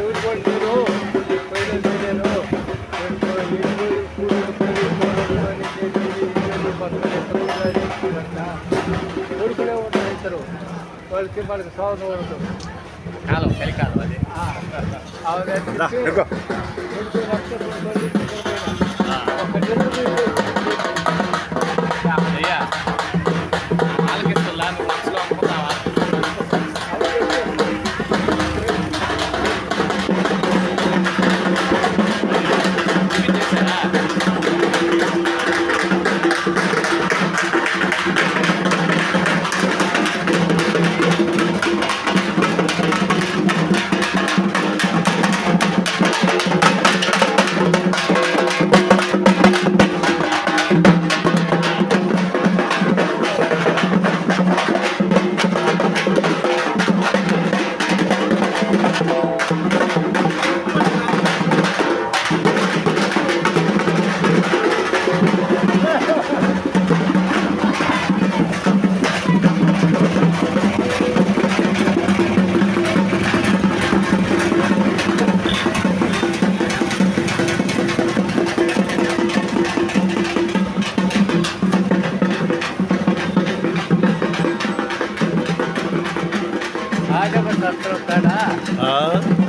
ఎవరు కూడా లేరు పోయిన లేరు కొడుకులే ఉంటారు ఇద్దరు వాళ్ళకి సోదరు ఉంటుంది కాలం చలికాలం అది ఆలకిస్తున్నా నువ్వు మనసులో అనుకున్నావా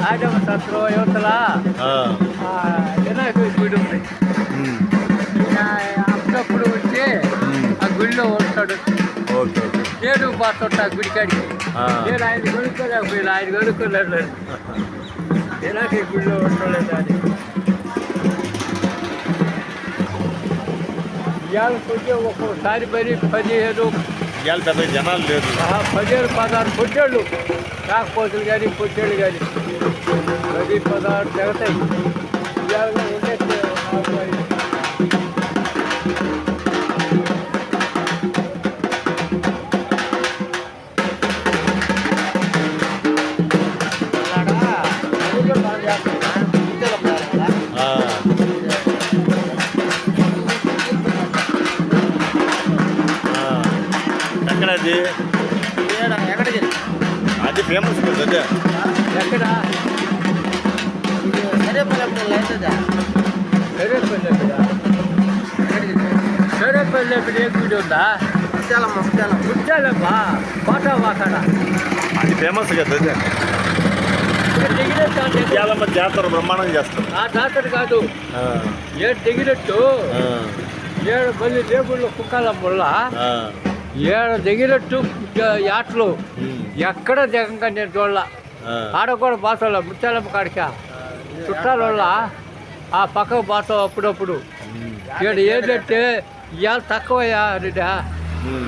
ఆగమ సత్రం యువతల వినాయకుడి గుడి ఉంది అప్పుడప్పుడు వచ్చి ఆ గుడిలో ఉంటాడు నేను పోతుంటా గుడి కాడికి నేను ఆయన కొనుక్కోలేకపోయినా ఆయన కొనుక్కోలేదు వినాయకుడి గుడిలో ఉండలేదు అని ఇవాళ కొంచెం ఒక్కొక్కసారి మరి 15 ఇవాళ పెద్ద జనాలు లేదు 16 పొట్టేళ్ళు కాకపోతులు కానీ పొట్టేళ్ళు కానీ 16 తెగతాయి ఇవాళ ఉండేది ఎక్కడది అది ఫేమస్ కదా ఎక్కడ సరేపల్లి ఏ గుడి ఉందా ముత్యాలమ్మా కోట వాకాడ అది ఫేమస్ కదా ముత్యాలమ్మ జాతర బ్రహ్మాండంగా చేస్తారు ఆ జాతర కాదు ఏడు దిగినట్టు 7 మళ్ళీ దేవుళ్ళు కుక్కాలమ్మల్లా 7 దిగినట్టు యాట్లు ఎక్కడ దిగంగా నేను చూడాల ఆడ కూడా బాసోళ్ళ ముత్యాలమ్మ కాడిక చుట్టాల వల్ల ఆ పక్కకు బాసో అప్పుడప్పుడు ఇక్కడ ఏంటంటే ఇవాళ తక్కువయ్యా రెడ్డా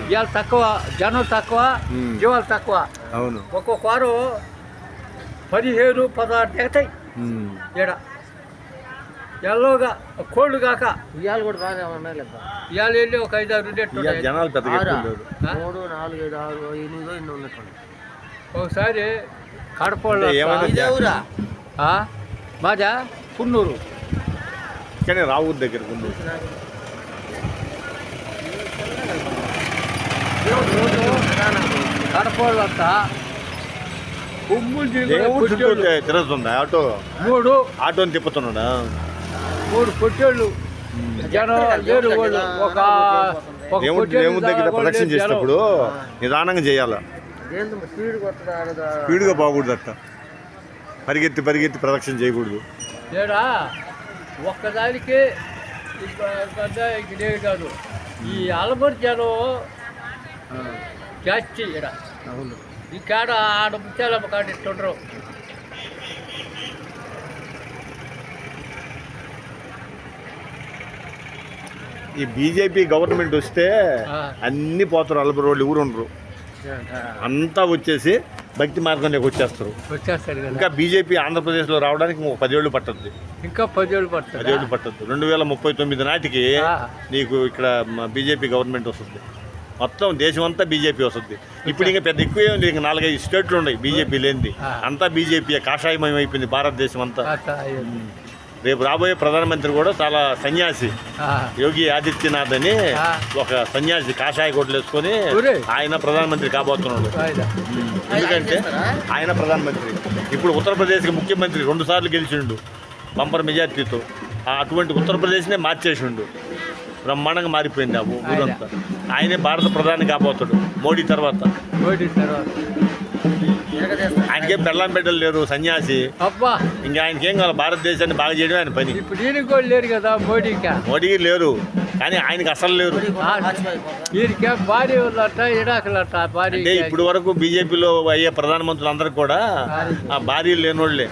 ఇవాళ తక్కువ జనం తక్కువ జీవాలు తక్కువ అవును ఒక్కొక్క వారు 15-16 దిగుతాయి ఈడ ఎల్లోగా కోళ్ళు కాక ఇవాళ కూడా బాగానే ఉన్నాయి ఇవాళ వెళ్ళి ఒక 5-6 ఉండేట్టు జనాలు పెద్దగా 3, 4, 5, 6, 8 ఇన్ని ఉన్నట్టు ఒకసారి కడపలో మాదా కున్నూరు కానీ రావూరు దగ్గర కున్నూరు కడపలంతా తిరుగుతుందా ఆటో 3 ఆటోని తిప్పుతున్నాడా 3 పొట్టేళ్ళు జనం 7 వాళ్ళు ఒక దేవుడి దగ్గర ప్రదక్షిణ చేసినప్పుడు నిదానంగా చేయాలి స్పీడ్గా బాగూడదు అట్ట పరిగెత్తి ప్రదక్షిణ చేయకూడదు ఏడా ఒక్కదానికి ఇదే కాదు ఈ అలమూరు జనం జాస్తి ఇక్కడ ఈ కాడ ఆడ ముత్యాలమ్మ కాడ ఇట్టుండ్రు ఈ బీజేపీ గవర్నమెంట్ వస్తే అన్ని పోతారు అలబరు వాళ్ళు ఎవరు ఉండరు అంతా వచ్చేసి భక్తి మార్గంలోకి వచ్చేస్తారు ఇంకా బీజేపీ ఆంధ్రప్రదేశ్లో రావడానికి 10 ఏళ్ళు పట్టద్ది ఇంకా 10 ఏళ్ళు పడుతుంది 10 ఏళ్ళు పట్టద్దు 2039 నాటికి నీకు ఇక్కడ బీజేపీ గవర్నమెంట్ వస్తుంది మొత్తం దేశం అంతా బీజేపీ వస్తుంది ఇప్పుడు ఇంకా పెద్ద ఎక్కువ ఉంది ఇంకా 4-5 స్టేట్లు ఉన్నాయి బీజేపీ లేనిది అంతా బీజేపీ కాషాయమయం అయిపోయింది భారతదేశం అంతా రేపు రాబోయే ప్రధానమంత్రి కూడా చాలా సన్యాసి, యోగి ఆదిత్యనాథ్ అని ఒక సన్యాసి, కాషాయ కోట్లు వేసుకొని ఆయన ప్రధానమంత్రి కాబోతున్నాడు. ఎందుకంటే ఆయన ప్రధానమంత్రి ఇప్పుడు ఉత్తరప్రదేశ్కి ముఖ్యమంత్రి 2 సార్లు గెలిచిండు బంపర్ మెజార్టీతో. అటువంటి ఉత్తరప్రదేశ్నే మార్చేసిండు, బ్రహ్మాండంగా మారిపోయింది ఆ ఊరంతా. ఆయనే భారత ప్రధాని కాబోతాడు మోడీ తర్వాత. ఆయనకేం పెళ్ళాం బిడ్డలు లేరు, సన్యాసి. అబ్బా ఇంకా ఆయనకేం కావాలి, భారతదేశాన్ని బాగా చేయడం ఆయన పని. ఇప్పుడు ఈయనకి కూడా లేరు కదా మోడీకి లేరు, కానీ ఆయనకి అసలు లేరు. వీరికే భార్య ఉందట, ఇడాకులట భార్య. అంటే ఇప్పుడు వరకు బీజేపీలో అయ్యే ప్రధానమంత్రులు అందరికి కూడా ఆ భార్యలు లేనోళ్లే.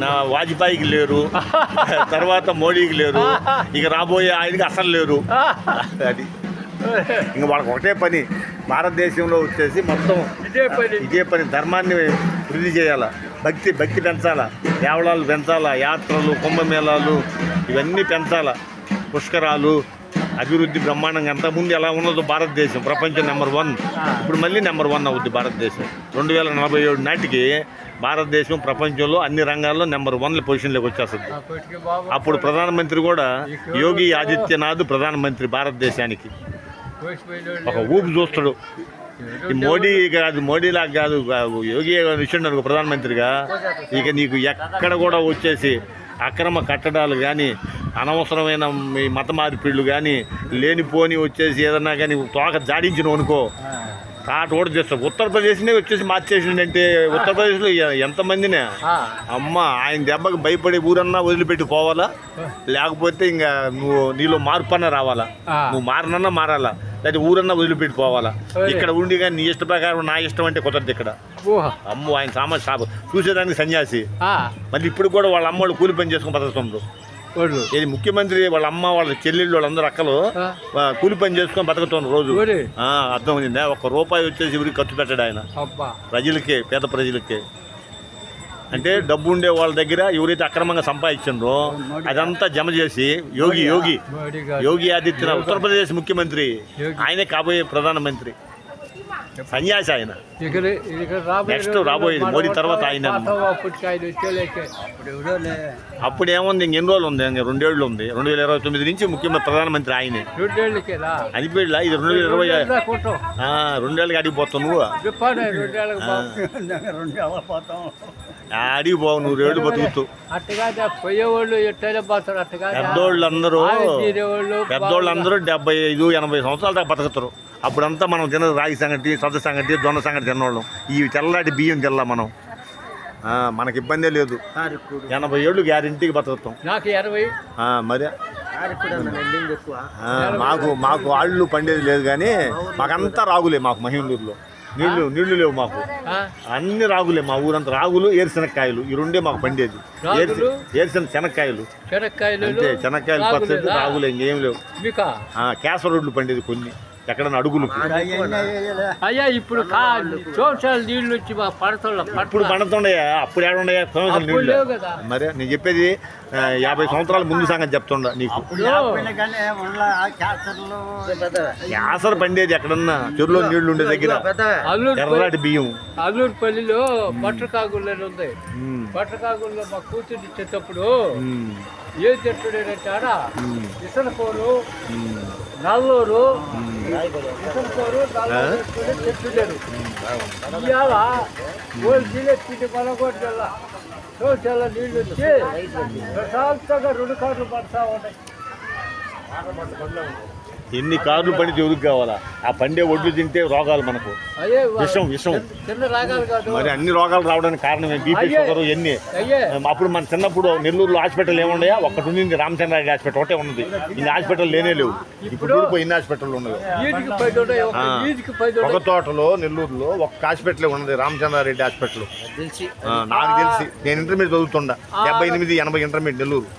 నా వాజ్పేయికి లేరు, తర్వాత మోడీకి లేరు, ఇక రాబోయే ఆయనకి అసలు లేరు. అది ఇంకా వాళ్ళకి ఒకటే పని, భారతదేశంలో వచ్చేసి మొత్తం ఇదే పని. ధర్మాన్ని వృద్ధి చేయాలా, భక్తి పెంచాలా, దేవళాలు పెంచాలా, యాత్రలు, కుంభమేళాలు ఇవన్నీ పెంచాలా, పుష్కరాలు, అభివృద్ధి బ్రహ్మాండంగా. అంతకుముందు ఎలా ఉన్నదో భారతదేశం ప్రపంచం నెంబర్ 1, ఇప్పుడు మళ్ళీ నెంబర్ 1 అవుద్ది భారతదేశం. 2047 నాటికి భారతదేశం ప్రపంచంలో అన్ని రంగాల్లో నెంబర్ 1 పొజిషన్లోకి వచ్చేస్తుంది. అప్పుడు ప్రధానమంత్రి కూడా యోగి ఆదిత్యనాథ్ ప్రధానమంత్రి భారతదేశానికి. ఒక ఊపు చూస్తాడు. ఈ మోడీ కాదు, మోడీలాగా కాదు, యోగి విషయం అనుకో ప్రధానమంత్రిగా, ఇక నీకు ఎక్కడ కూడా వచ్చేసి అక్రమ కట్టడాలు కానీ, అనవసరమైన ఈ మత మార్పిళ్ళు కానీ, లేనిపోని వచ్చేసి ఏదన్నా కానీ తోక జాడించిన అనుకో తాట ఓటు చేస్తాడు. ఉత్తరప్రదేశ్నే వచ్చేసి మార్చేసిండంటే ఉత్తరప్రదేశ్లో ఎంతమందినే అమ్మ ఆయన దెబ్బకి భయపడి ఊరన్నా వదిలిపెట్టి పోవాలా, లేకపోతే ఇంకా నీలో మార్పు అన్నా రావాలా, నువ్వు మారనన్నా మారాలా, లేకపోతే ఊరన్నా వదిలిపెట్టి పోవాలా. ఇక్కడ ఉండి కానీ నీ ఇష్ట ప్రకారం నా ఇష్టం అంటే కుదరదు ఇక్కడ. అమ్మ ఆయన సామాజిక చూసేదానికి సన్యాసి. మళ్ళీ ఇప్పుడు కూడా వాళ్ళ అమ్మ వాళ్ళు కూలి పని చేసుకుని బతుకుతుండ్రు. ఇది ముఖ్యమంత్రి వాళ్ళ అమ్మ, వాళ్ళ చెల్లెళ్ళు, వాళ్ళందరూ అక్కలు కూలి పని చేసుకొని బతుకుతున్నారు రోజు. అర్థమైందా? ₹1 వచ్చేసి ఎవరికి ఖర్చు పెట్టాడు ఆయన, ప్రజలకే, పేద ప్రజలకే. అంటే డబ్బు ఉండే వాళ్ళ దగ్గర ఎవరైతే అక్రమంగా సంపాదించిండ్రో అదంతా జమ చేసి యోగి ఆదిత్యనాథ్ ఉత్తరప్రదేశ్ ముఖ్యమంత్రి, ఆయనే కాబోయే ప్రధానమంత్రి, సన్యాసి ఆయన. నెక్స్ట్ రాబోయేది మోడీ తర్వాత ఆయన. అప్పుడు ఏముంది, ఇంకెన్ని రోజులు ఉంది, 2 ఏళ్ళు ఉంది. 2029 నుంచి ముఖ్యమంత్రి ప్రధానమంత్రి ఆయనే. అనిపేళ్ళ ఇది 2020 2 ఏళ్ళకి అడిగిపోతావు నువ్వు. అడిగిపోవు నువ్వు, 2 ఏళ్ళు బతుకుతావు. పెద్దోళ్ళందరూ 75-80 సంవత్సరాల దాకా బతుకుతారు. అప్పుడంతా మనం తిన రాగి సంగటి, సొద్ద సంగటి, జొన్న సంగటి తిన్నవాళ్ళం. ఈ తెల్లటి బియ్యం తిల్లా మనం, మనకి ఇబ్బందే లేదు. 80 ఏళ్ళు గ్యారెంటీకి బతుకుతాం. మరి మాకు ఆళ్ళు పండేది లేదు, కానీ మాకంతా రాగులే. మాకు మహిళూరులో నీళ్లు లేవు, మాకు అన్ని రాగులే. మా ఊరంతా రాగులు, ఏరుశనక్కాయలు, ఈ 2 మాకు పండేది. శనక్కాయలు అంటే శనక్కాయలు పచ్చడి, రాగులే, ఇంకేం లేవు. కేసర రోడ్లు పండేది కొన్ని, ఎక్కడన్నా అడుగులు. అయ్యా ఇప్పుడు సంవత్సరాలు నీళ్ళు వచ్చి ఇప్పుడు పడుతుండయా, అప్పుడు ఏడుండయా సంవత్సరాలు నీళ్ళు. మరి నేను చెప్పేది 50 సంవత్సరాల ముందు సంగతి చెప్తుండ నీకు. క్యాసర్ పండేది ఎక్కడన్నా, చెరువులో నీళ్లు ఉండే దగ్గర, ఎర్రటి బియ్యం. అల్లూరుపల్లిలో బట్టకాగుల్లో ఉంది. బట్టకాగుల్లో మా కూతురు ఇచ్చేటప్పుడు ఏం చెట్టుడేనంటే ఆడ ఇసనకోలు, నల్లూరు, ఇసనకోరు, చెట్టుడారు. ఇవాళ ఓళ్ళు జిల్లెత్తి కొనగొట్టల్లా చాలా నీళ్ళు వచ్చి ప్రశాంతంగా 2 కార్లు పడతా ఉన్నాయి. ఎన్ని కార్లు పండితే ఎవరికి కావాలా? ఆ పండే ఒడ్లు తింటే రోగాలు మనకు, విషం. చిన్న రోగాలు కాదు, మరి అన్ని రోగాలు రావడానికి కారణం బీపీ, షుగర్ ఎన్ని. అప్పుడు మన చిన్నప్పుడు నెల్లూరులో హాస్పిటల్ ఏమున్నాయా? ఒక్కటి ఉంది, రామచంద్రారెడ్డి హాస్పిటల్ ఒకటే ఉన్నది. ఇన్ని హాస్పిటల్ లేనే లేవు. ఇప్పుడు ఎన్ని హాస్పిటల్ ఉన్నాయి? ఒక తోటలో నెల్లూరులో ఒక్క హాస్పిటల్ ఉన్నది, రామచంద్రారెడ్డి హాస్పిటల్. నాకు తెలిసి నేను ఇంటర్మీడియట్ చదువుతుండా, 78-80 intermediate Nellore,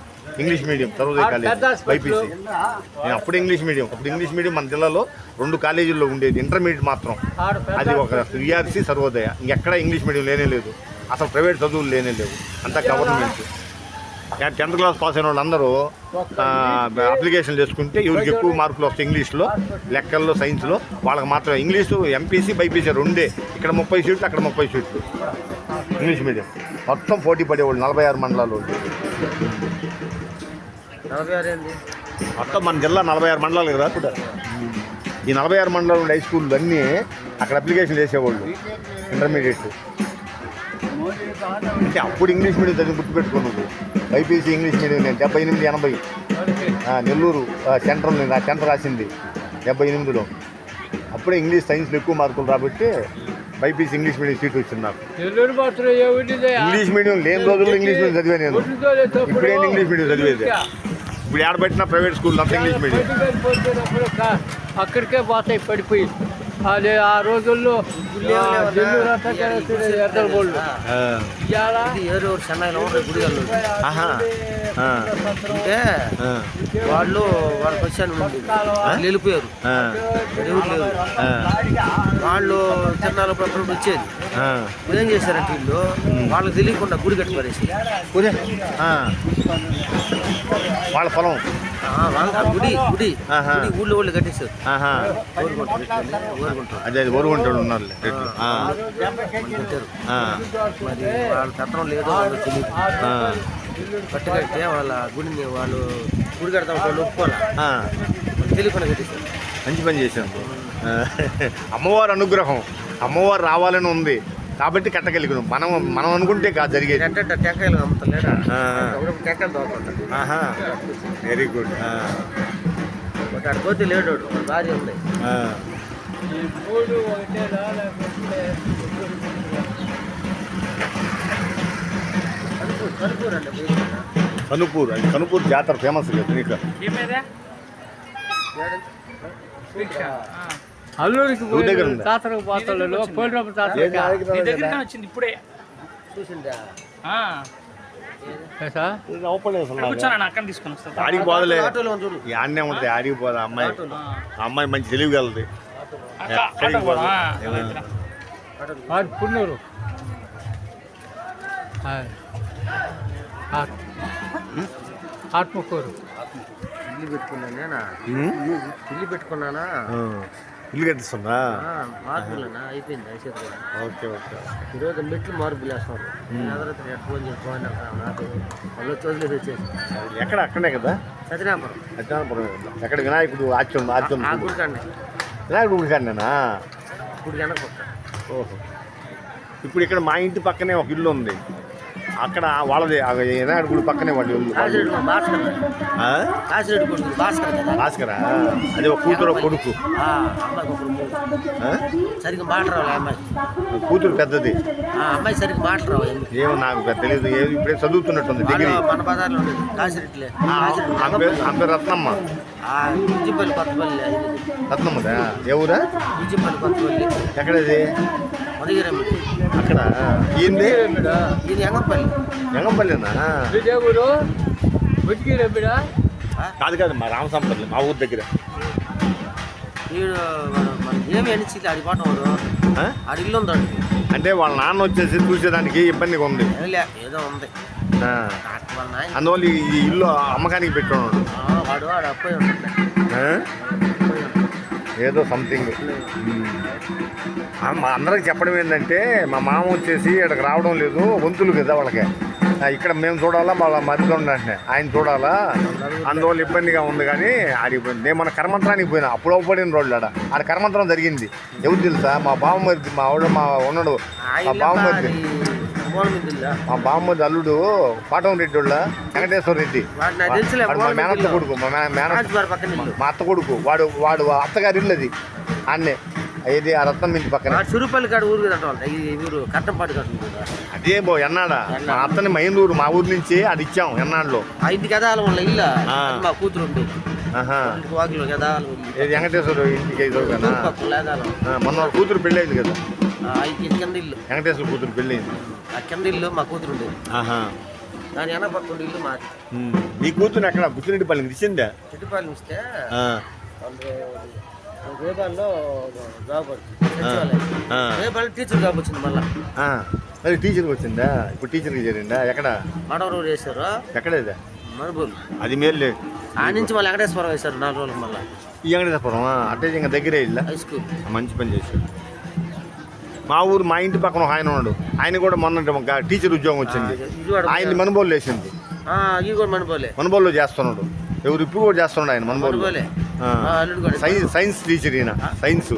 English medium, Sarvodaya college, BiPC. నేను అప్పుడు ఇంగ్లీష్ మీడియం మన జిల్లాలో 2 కాలేజీల్లో ఉండేది, ఇంటర్మీడియట్ మాత్రం. అది ఒక విఆర్సీ, సర్వోదయ. ఇంకెక్కడ ఇంగ్లీష్ మీడియం లేనే లేదు, అసలు ప్రైవేట్ చదువులు లేనే లేవు, అంతా గవర్నమెంట్. 10th క్లాస్ పాస్ అయిన వాళ్ళందరూ అప్లికేషన్ చేసుకుంటే ఎవరికి ఎక్కువ మార్కులు వస్తాయి ఇంగ్లీష్లో, లెక్కల్లో, సైన్స్లో, వాళ్ళకి మాత్రం ఇంగ్లీషు, ఎంపీసీ, బైపీసీ 2. ఇక్కడ 30 సీట్లు, అక్కడ 30 సీట్లు ఇంగ్లీష్ మీడియం. మొత్తం పోటీ పడేవాళ్ళు 46 మండలాలు. 46 ఏంది మొత్తం మన జిల్లా 46 మండలాలు కదా కూడా. ఈ 46 మండలాలు ఉండే హై స్కూళ్ళు అన్నీ అక్కడ అప్లికేషన్ వేసేవాళ్ళు ఇంటర్మీడియట్. అంటే అప్పుడు ఇంగ్లీష్ మీడియం చదివి గుర్తుపెట్టుకో నువ్వు. బైపీసీ ఇంగ్లీష్ మీడియం నేను 78, 80 నెల్లూరు సెంటర్ నేను సెంటర్ రాసింది 78లో. అప్పుడే ఇంగ్లీష్ సైన్స్లో ఎక్కువ మార్కులు రాబట్టి బైపీసీ ఇంగ్లీష్ మీడియం సీట్ వచ్చింది నాకు. ఇంగ్లీష్ మీడియం లేని రోజుల్లో ఇంగ్లీష్ మీడియం చదివా నేను. ఇప్పుడేంటి ఇంగ్లీష్ మీడియం చదివేది? ఇప్పుడు ఏడబెట్టిన ప్రైవేట్ స్కూల్ అంతా ఇంగ్లీష్ మీడియం. అక్కడికే పోతాయి పడిపోయి. అదే ఆ రోజుల్లో అంటే వాళ్ళు వాళ్ళకి వచ్చాను వెళ్ళిపోయారు. వాళ్ళు తిన్నాళ్ళప్పుడు వచ్చేది. ఏం చేశారంటే వీళ్ళు వాళ్ళకి తెలియకుండా గుడి కట్టి పడేసి వాళ్ళ పొలం వాళ్ళ గుడి గుడి ఊళ్ళో వాళ్ళు కట్టేశారు. అదే ఓరుగుంటాడు ఉన్నారు మరి వాళ్ళ పత్రం లేదో వాళ్ళకి తెలియదు. కట్టుకట్టే వాళ్ళ గుడిని వాళ్ళు గుడి కడతాం వాళ్ళు ఒప్పుకోవాలి. తెలియకుండా కట్టేశారు. మంచి పని చేశాను. అమ్మవారి అనుగ్రహం, అమ్మవారు రావాలని ఉంది కాబట్టి కట్టగలిగినాం. మనం అనుకుంటే కాదు జరిగేది. టెంకాయలు అమ్ముతలేడా టెంకాయలు దొరుకుతాయి. Very good. అక్కడ పోతే లేడు భార్య ఉంది. కనుపూర్, అది కనుపూర్ జాతర ఫేమస్ కదా నీకు. అల్లూరికి జాతరకు పోతాడు పోయినప్పుడు వచ్చింది ఇప్పుడే చూసిందా? ఆడికి పోదలే, ఆడనే ఉంటుంది. ఆడికి పోదా అమ్మాయి, అమ్మాయి మంచి తెలివిగలది. పున్నూరు ఆత్మకూరు ఇల్లు పెట్టుకున్నానా? ఇల్లు పెట్టుకున్నానా? ఇల్లు కట్టిస్తుందా? మార్పులేనా అయిపోయింది. Okay okay. ఈరోజు మెట్లు మార్పులు వేస్తున్నారు. ఫోన్ చేసుకోవాలి నాకు వాళ్ళు చదువులేదు వచ్చేసి. ఎక్కడ? అక్కడే కదా సత్యనాపురం. సత్యనాపురం ఎక్కడ? వినాయకుడు ఆచ్యం ఆచ్యం గుడికండి. వినాయకుడు గుడికాండేనా? గుడి వెనక. ఓహో. ఇప్పుడు ఇక్కడ మా ఇంటి పక్కనే ఒక ఇల్లు ఉంది. అక్కడ వాళ్ళది వినాయకుడు గుడి పక్కనే వాళ్ళ ఇల్లు. భాస్కరా? అదే ఒక కూతురు కొడుకు. సరిగ్గా మాట్లాడాలి అమ్మాయి. కూతురు పెద్దది. అమ్మాయి సరిగ్గా మాట్లాడాలి. ఏమో నాకు తెలియదు. ఇప్పుడే చదువుతున్నట్టుంది డిగ్రీ. మన బజార్లో ఉండేది కాసిరెట్లే. అంత రత్నమ్మ. విజయపల్లి కొత్తపల్లి. రత్నమ్మదా? ఏ ఊరా? విజయపల్లి కొత్తపల్లి. ఎక్కడది? మదిగిరమ్మ. అక్కడ ఏంది? ఇది ఎంగంపల్లి. ఎంగంపల్లినా? కాదు కాదు, మా రామసంపల్లి, మా ఊరు దగ్గర. వీడు ఏమి అనిచి అది పాటం ఆడి ఇల్లు ఉంది. అంటే వాళ్ళ నాన్న వచ్చేసి చూసేదానికి ఇబ్బందిగా ఉంది. ఏదో ఉంది. అందువల్ల ఈ ఇల్లు అమ్మకానికి పెట్టుకున్నాడు. వాడు వాడు అప్పయి ఉంటుంది. ఏదో సంథింగ్. అందరికి చెప్పడం ఏంటంటే మా మామ వచ్చేసి ఇక్కడికి రావడం లేదు, వంతులు కదా వాళ్ళకి. ఇక్కడ మేము చూడాలా, వాళ్ళ మధ్యలో ఉన్నట్టే ఆయన చూడాలా, అందువల్ల ఇబ్బందిగా ఉంది. కానీ ఆడిపోయింది. నేను మన కర్మంత్రానికి పోయినా, అప్పుడు పడిన రోడ్లు ఆడ కర్మంత్రం జరిగింది. ఎవరు తెలుసా? మా బావమరిది, మా ఆవిడ, మా ఉన్నాడు మా బావమరిది, మా బావమరిది అల్లుడు పాటం రెడ్డి వాళ్ళ వెంకటేశ్వర రెడ్డి. మా మేనత్త కొడుకు, మా అత్త కొడుకు. వాడు అత్తగారి ఇల్లు అది. అన్నే ఏది ఆ రత్నం ఇంటి పక్కన చురుపల్లి కాడ ఊరు ఊరు కట్టంపాటి కాడ. అదే ఎన్నాడా మా అత్తని మైందూరు, మా ఊరు నుంచి అది ఇచ్చాం ఎన్నాడులో. ఇంటి గదాల వాళ్ళ ఇల్లు మా కూతురు ఉండేది. వెంకటేశ్వర ఇంటికి కదా. మొన్న కూతురు పెళ్ళి అయింది కదా. కింద ఇల్లు వెంకటేశ్వర కూతురు పెళ్ళి అయింది. ఆ కింద ఇల్లు మా కూతురు ఉండేది. దాని వెనక పక్కన ఇల్లు మాది. నీ కూతురు ఎక్కడ? బుచ్చిరెడ్డిపల్లికి ఇచ్చిందా? చెట్టుపల్లి ఇస్తే రేపాల్లో జాబ్ రేపాల్లో టీచర్ జాబ్ వచ్చింది. మళ్ళీ అది టీచర్కి వచ్చిందా? ఇప్పుడు టీచర్కి చేరిందా? ఎక్కడ? మడవరు వేశారు. ఎక్కడేదా? మనుబోలు. అది మేలు. ఆ నుంచి మళ్ళీ వెంకటేశ్వరం వేశారు 4 రోజులు. మళ్ళీ ఈ వెంకటేశ్వరం అంటే ఇంకా దగ్గరే ఇల్లా? High school. మంచి పని చేశాడు. మా ఊరు, మా ఇంటి పక్కన ఒక ఆయన ఉన్నాడు. ఆయన కూడా మొన్న టీచర్ ఉద్యోగం వచ్చింది. ఆయన మనుబోలు వేసింది. ఇవి కూడా మనబోలే. మనబోల్లో చేస్తున్నాడు. ఎవరు ఇప్పుడు కూడా చేస్తున్నాడు ఆయన మనబోలు. మనబోలే. అల్లుడు కూడా. సైన్స్ టీచర్ ఈయన, సైన్స్.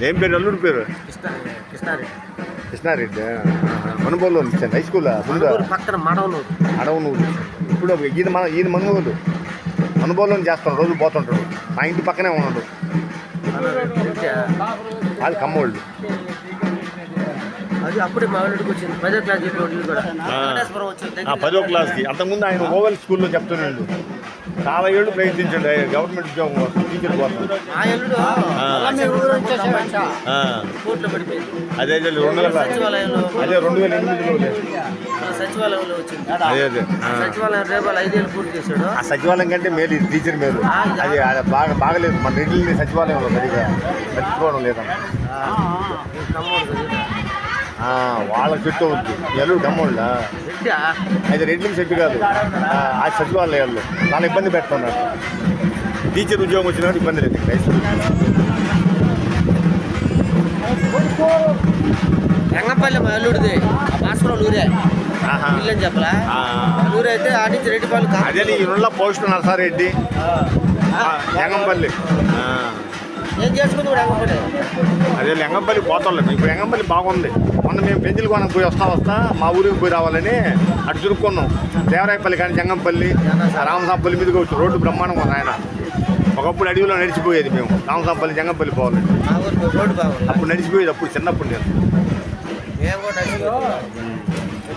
ఏం పేరు అల్లుడు పేరు? కృష్ణారెడ్డి. కృష్ణారెడ్డి. మనబోల్లో ఇచ్చాను హై స్కూల్ పక్కన మడవనూరు. అడవనూరు. ఇప్పుడు ఈయన మనబోలు మనబోల్లో చేస్తున్నాడు, రోజు పోతుంటాడు. మా ఇంటి పక్కనే ఉన్నాడు. అది కమ్మోళ్ళు. అది అప్పుడే మా ఊళ్ళోకి వచ్చింది 10వ క్లాస్ చెప్పేవాళ్ళు కూడా. 10వ క్లాస్కి. అంతకుముందు ఆయన ఓవెల్ స్కూల్లో చెప్తున్నాడు. చాలా ఏళ్ళు ప్రయత్నించండి గవర్నమెంట్ ఉద్యోగం కోసం, టీచర్ కోసం. అదే 2008లో సచివాలయంలో వచ్చింది. అదే సచివాలయం రేపు 5 ఏళ్ళు పూర్తి చేశాడు. ఆ సచివాలయం కంటే మేలు ఇది టీచర్ మేలు. అది బాగలేదు. మన రెడ్డిని సచివాలయంలో సరిగా మర్చిపోవడం లేదన్న. వాళ్ళ చెట్టు అవుద్ది. ఎల్లు డమ్మోళ్ళ అయితే రెడ్డికి చెట్టు కాదు. ఆ సచివాలయాల్లో చాలా ఇబ్బంది పెడుతున్నారు. టీచర్ ఉద్యోగం వచ్చినట్టు ఇబ్బంది లేదు. రంగంపల్లి మా అల్లుడిది. భాస్కర్ ఊరే ఇల్లని చెప్పలా. ఊరైతే ఆ నుంచి రెడ్డిపల్లి. అదే ఈ రెండు పోస్ట్ నరసారెడ్డి రంగంపల్లి. ఏం చేసుకుంది రంగంపల్లి. అదే రంగంపల్లి పోతాం. ఇప్పుడు రంగంపల్లి బాగుంది. మొన్న మేము పెంచులు కొనకు పోయి వస్తా మా ఊరికి పోయి రావాలని అటు చురుక్కున్నాం. దేవరాయపల్లి కానీ జంగంపల్లి, రామసాంపల్లి మీదకి వచ్చి రోడ్డు బ్రహ్మాండంగా ఉంది. ఆయన ఒకప్పుడు అడవిలో నడిచిపోయేది. మేము రామసాంపల్లి జంగంపల్లి పోవాలండి. అప్పుడు నడిచిపోయేది. అప్పుడు చిన్నప్పుడు నేను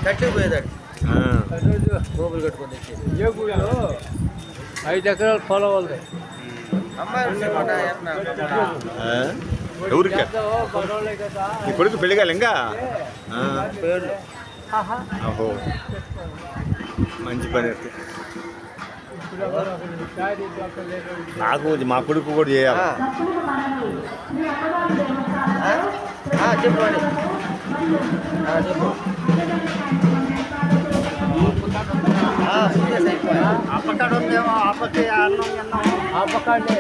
కట్టిపోయేదాడు. గోపులు కట్టుకొని ఏ గుడిలో 5 ఎకరాల పొలం ఉంది. ఎవరికి నీ కొడుకు పెళ్లి కాలే ఇంకా? ఓహో మంచి పని. నాకు మా కొడుకు కూడా చేయాలి. చెప్పండి. చెప్పు. అప్పక్కడ ఉందేమో. ఆపకి అన్నం అన్నం ఆపకాడే.